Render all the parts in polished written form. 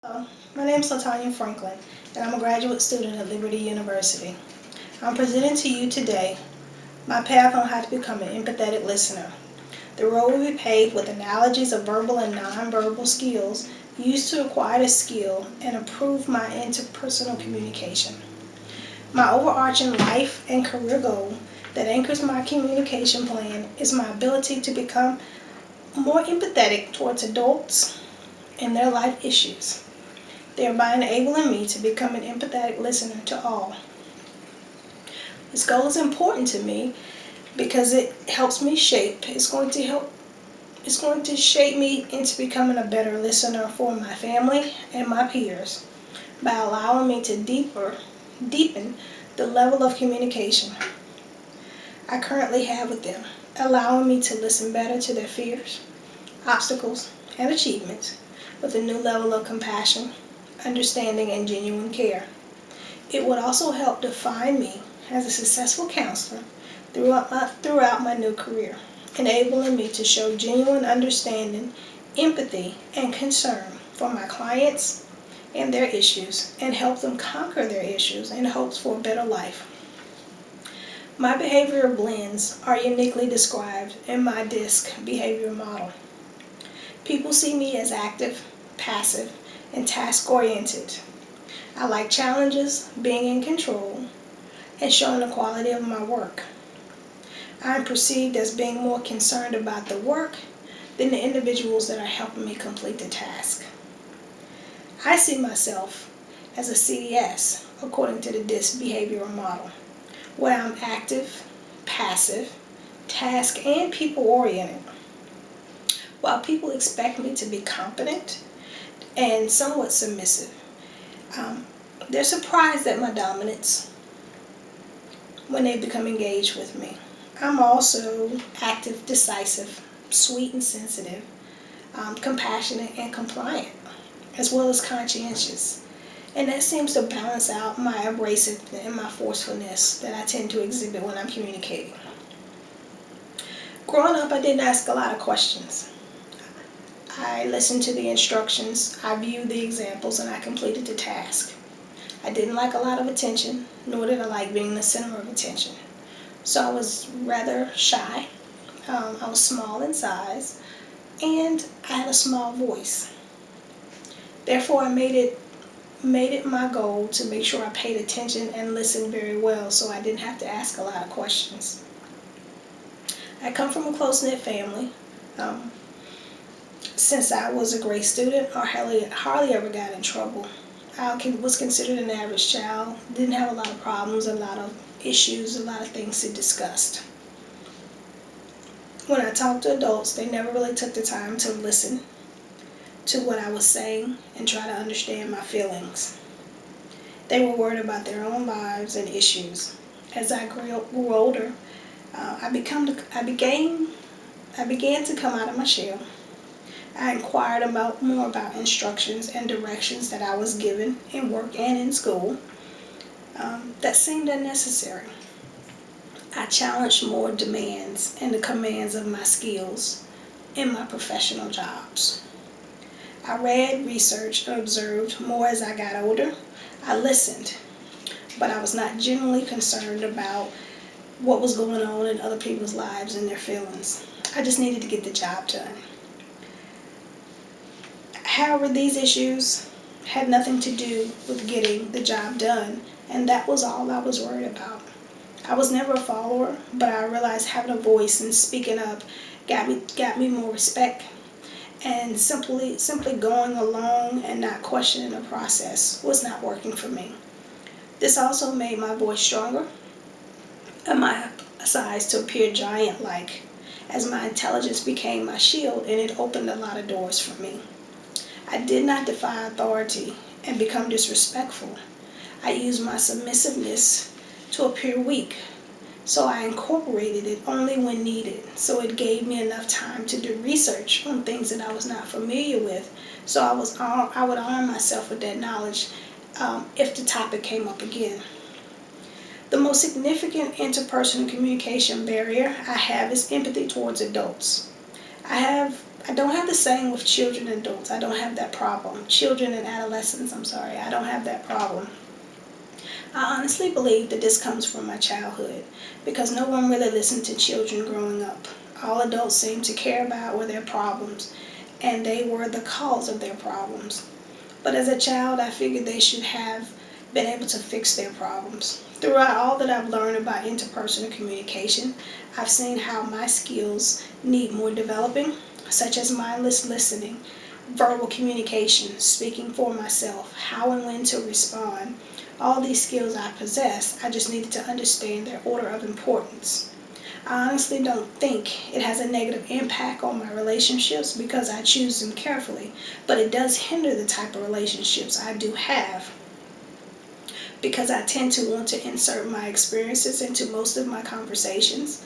My name is Latanya Franklin, and I'm a graduate student at Liberty University. I'm presenting to you today my path on how to become an empathetic listener. The road will be paved with analogies of verbal and nonverbal skills used to acquire the skill and improve my interpersonal communication. My overarching life and career goal that anchors my communication plan is my ability to become more empathetic towards adults and their life issues, thereby enabling me to become an empathetic listener to all. This goal is important to me because it helps me shape. It's going to shape me into becoming a better listener for my family and my peers by allowing me to deepen the level of communication I currently have with them, allowing me to listen better to their fears, obstacles, and achievements with a new level of compassion, understanding, and genuine care. It would also help define me as a successful counselor throughout my new career, enabling me to show genuine understanding, empathy, and concern for my clients and their issues and help them conquer their issues in hopes for a better life. My behavioral blends are uniquely described in my DISC behavior model. People see me as active, passive, and task-oriented. I like challenges, being in control, and showing the quality of my work. I am perceived as being more concerned about the work than the individuals that are helping me complete the task. I see myself as a CDS according to the DISC behavioral model, where I'm active, passive, task, and people-oriented. While people expect me to be competent and somewhat submissive, they're surprised at my dominance when they become engaged with me. I'm also active, decisive, sweet and sensitive, compassionate and compliant, as well as conscientious. And that seems to balance out my abrasiveness and my forcefulness that I tend to exhibit when I'm communicating. Growing up, I didn't ask a lot of questions. I listened to the instructions, I viewed the examples, and I completed the task. I didn't like a lot of attention, nor did I like being the center of attention. So I was rather shy. I was small in size, and I had a small voice. Therefore, I made it my goal to make sure I paid attention and listened very well, so I didn't have to ask a lot of questions. I come from a close-knit family. Since I was a great student, or hardly ever got in trouble. Was considered an average child, didn't have a lot of problems, a lot of issues, a lot of things to discuss. When I talked to adults, they never really took the time to listen to what I was saying and try to understand my feelings. They were worried about their own lives and issues. As I grew older, I began to come out of my shell. I inquired more about instructions and directions that I was given in work and in school that seemed unnecessary. I challenged more demands and the commands of my skills in my professional jobs. I read, researched, and observed more as I got older. I listened, but I was not generally concerned about what was going on in other people's lives and their feelings. I just needed to get the job done. However, these issues had nothing to do with getting the job done, and that was all I was worried about. I was never a follower, but I realized having a voice and speaking up got me more respect, and simply going along and not questioning the process was not working for me. This also made my voice stronger and my size to appear giant-like, as my intelligence became my shield and it opened a lot of doors for me. I did not defy authority and become disrespectful. I used my submissiveness to appear weak, so I incorporated it only when needed. So it gave me enough time to do research on things that I was not familiar with. So I would arm myself with that knowledge if the topic came up again. The most significant interpersonal communication barrier I have is empathy towards adults. I have I don't have the same with children and adults. I don't have that problem. Children and adolescents, I don't have that problem. I honestly believe that this comes from my childhood because no one really listened to children growing up. All adults seemed to care about were their problems, and they were the cause of their problems. But as a child, I figured they should have been able to fix their problems. Throughout all that I've learned about interpersonal communication, I've seen how my skills need more developing, such as mindless listening, verbal communication, speaking for myself, how and when to respond. All these skills I possess, I just needed to understand their order of importance. I honestly don't think it has a negative impact on my relationships because I choose them carefully, but it does hinder the type of relationships I do have because I tend to want to insert my experiences into most of my conversations.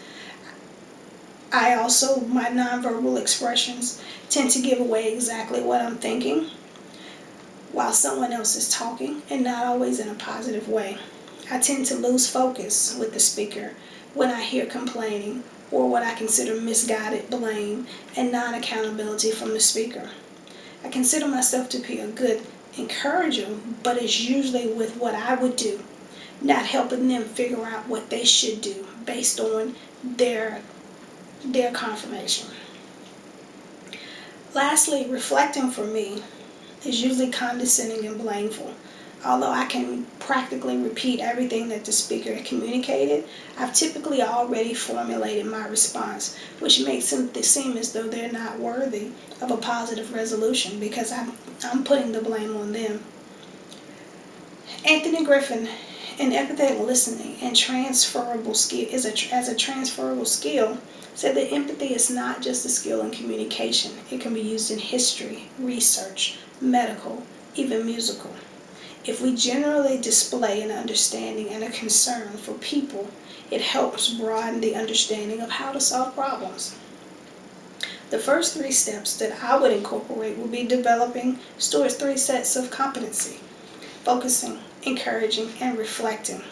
My nonverbal expressions tend to give away exactly what I'm thinking while someone else is talking, and not always in a positive way. I tend to lose focus with the speaker when I hear complaining or what I consider misguided blame and non accountability from the speaker. I consider myself to be a good encourager, but it's usually with what I would do, not helping them figure out what they should do based on their confirmation. Lastly, reflecting for me is usually condescending and blameful. Although I can practically repeat everything that the speaker communicated, I've typically already formulated my response, which makes them seem as though they're not worthy of a positive resolution because I'm putting the blame on them. Anthony Griffin, in empathetic listening and transferable skill as a transferable skill, said that empathy is not just a skill in communication. It can be used in history, research, medical, even musical. If we generally display an understanding and a concern for people, it helps broaden the understanding of how to solve problems. The first three steps that I would incorporate would be developing Stewart's three sets of competency: focusing, encouraging, and reflecting.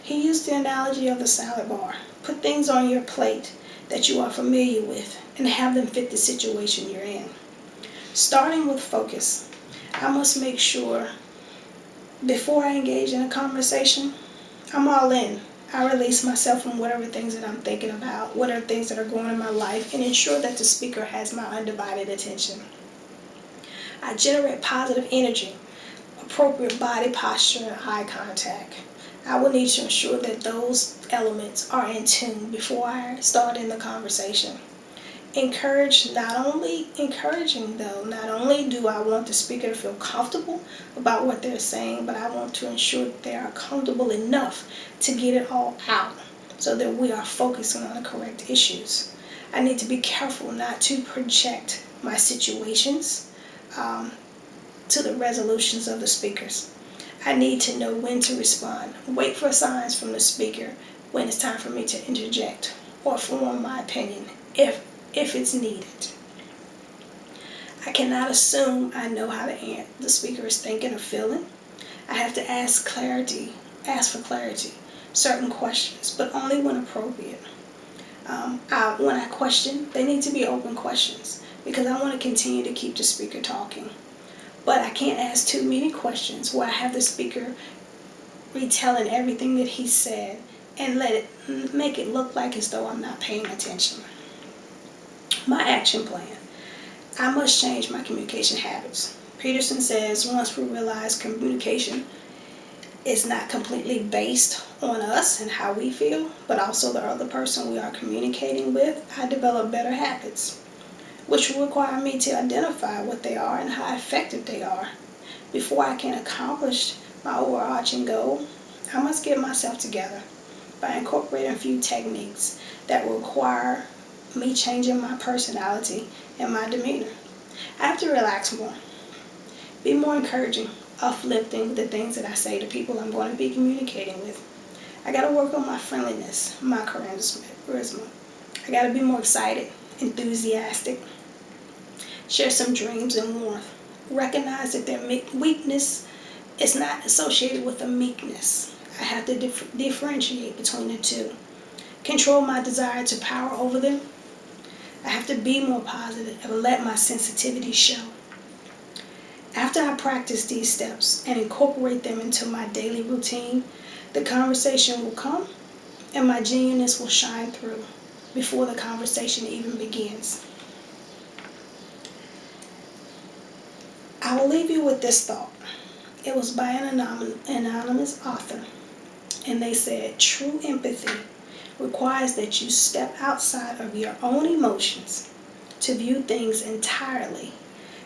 He used the analogy of the salad bar. Put things on your plate that you are familiar with and have them fit the situation you're in. Starting with focus, I must make sure before I engage in a conversation, I'm all in. I release myself from whatever things that I'm thinking about, whatever things that are going on in my life, and ensure that the speaker has my undivided attention. I generate positive energy, appropriate body posture, and eye contact. I will need to ensure that those elements are in tune before I start in the conversation. Not only do I want the speaker to feel comfortable about what they're saying, but I want to ensure that they are comfortable enough to get it all out so that we are focusing on the correct issues. I need to be careful not to project my situations to the resolutions of the speakers. I need to know when to respond. Wait for signs from the speaker when it's time for me to interject or form my opinion if it's needed. I cannot assume I know how the speaker is thinking or feeling. I have to ask for clarity, certain questions, but only when appropriate. When I question, they need to be open questions because I want to continue to keep the speaker talking. But I can't ask too many questions where I have the speaker retelling everything that he said and make it look like as though I'm not paying attention. My action plan. I must change my communication habits. Peterson says once we realize communication is not completely based on us and how we feel, but also the other person we are communicating with, I develop better habits, which will require me to identify what they are and how effective they are. Before I can accomplish my overarching goal, I must get myself together by incorporating a few techniques that will require me changing my personality and my demeanor. I have to relax more, be more encouraging, uplifting the things that I say to people I'm going to be communicating with. I got to work on my friendliness, my charisma. I got to be more excited, enthusiastic, share some dreams and warmth. Recognize that their weakness is not associated with a meekness. I have to differentiate between the two. Control my desire to power over them. I have to be more positive and let my sensitivity show. After I practice these steps and incorporate them into my daily routine, the conversation will come and my genuineness will shine through before the conversation even begins. I will leave you with this thought. It was by an anonymous author, and they said true empathy requires that you step outside of your own emotions to view things entirely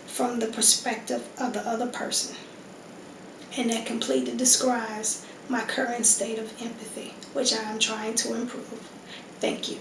from the perspective of the other person. And that completely describes my current state of empathy, which I am trying to improve. Thank you.